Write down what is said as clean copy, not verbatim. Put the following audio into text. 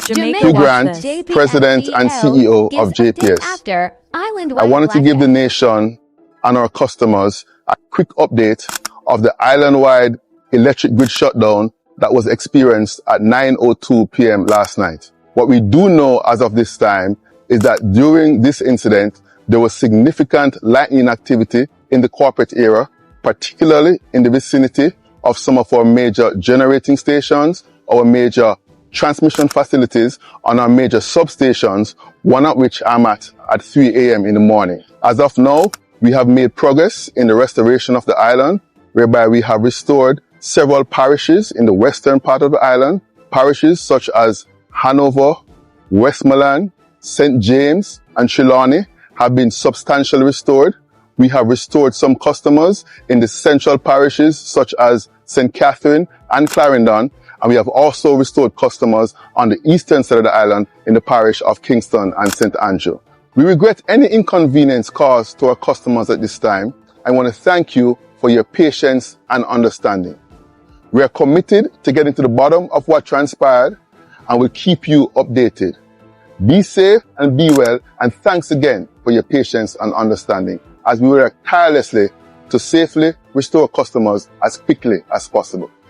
Hugh Grant, President and CEO of JPS. I wanted to give the nation and our customers a quick update of the island-wide electric grid shutdown that was experienced at 9:02 p.m. last night. What we do know as of this time is that during this incident, there was significant lightning activity in the corporate area, particularly in the vicinity of some of our major generating stations, our major transmission facilities, and our major substations, one of which I'm at 3 a.m. in the morning. As of now, we have made progress in the restoration of the island, whereby we have restored several parishes in the western part of the island. Parishes such as Hanover, Westmoreland, St. James, and Trelawney have been substantially restored. We have restored some customers in the central parishes such as St. Catherine and Clarendon, and we have also restored customers on the eastern side of the island in the parish of Kingston and St. Andrew. We regret any inconvenience caused to our customers at this time. I want to thank you for your patience and understanding. We are committed to getting to the bottom of what transpired and will keep you updated. Be safe and be well, and thanks again for your patience and understanding as we work tirelessly to safely restore customers as quickly as possible.